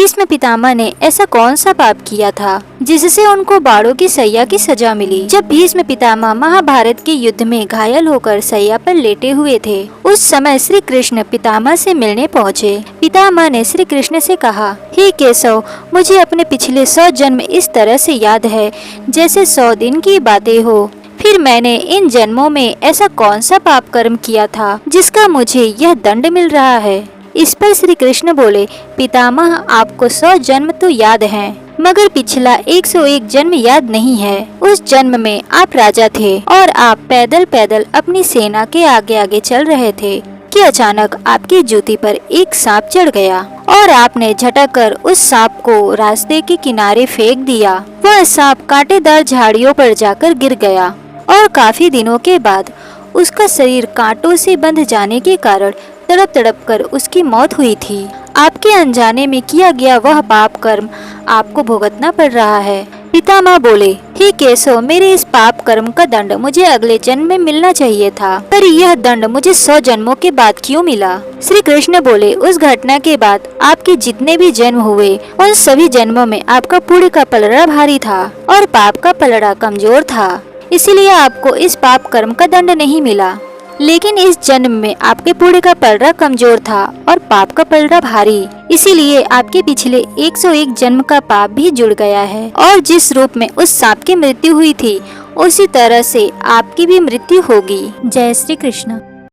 भीष्म पितामह ने ऐसा कौन सा पाप किया था जिससे उनको बाड़ों की सैया की सजा मिली। जब भीष्म पितामह महाभारत के युद्ध में घायल होकर सैया पर लेटे हुए थे, उस समय श्री कृष्ण पितामह से मिलने पहुँचे। पितामह ने श्री कृष्ण से कहा, हे केशव, मुझे अपने पिछले 100 जन्म इस तरह से याद है जैसे 100 दिन की बातें हो। फिर मैंने इन जन्मों में ऐसा कौन सा पाप कर्म किया था जिसका मुझे यह दंड मिल रहा है। इस पर श्री कृष्ण बोले, पितामह, आपको 100 जन्म तो याद हैं, मगर पिछला 101 जन्म याद नहीं है। उस जन्म में आप राजा थे और आप पैदल पैदल अपनी सेना के आगे आगे चल रहे थे कि अचानक आपकी जूती पर एक सांप चढ़ गया और आपने झटक कर उस सांप को रास्ते के किनारे फेंक दिया। वह सांप कांटेदार झाड़ियों पर जाकर गिर गया और काफी दिनों के बाद उसका शरीर कांटों से बंध जाने के कारण तड़प तड़प कर उसकी मौत हुई थी। आपके अनजाने में किया गया वह पाप कर्म आपको भुगतना पड़ रहा है। पितामह बोले, हे केशव, मेरे इस पाप कर्म का दंड मुझे अगले जन्म में मिलना चाहिए था, पर यह दंड मुझे 100 जन्मों के बाद क्यों मिला। श्री कृष्ण बोले, उस घटना के बाद आपके जितने भी जन्म हुए उन सभी जन्मों में आपका पुण्य का पलड़ा भारी था और पाप का पलड़ा कमजोर था, इसीलिए आपको इस पाप कर्म का दंड नहीं मिला। लेकिन इस जन्म में आपके पुण्य का पलड़ा कमजोर था और पाप का पलड़ा भारी, इसीलिए आपके पिछले 101 जन्म का पाप भी जुड़ गया है और जिस रूप में उस सांप की मृत्यु हुई थी उसी तरह से आपकी भी मृत्यु होगी। जय श्री कृष्ण।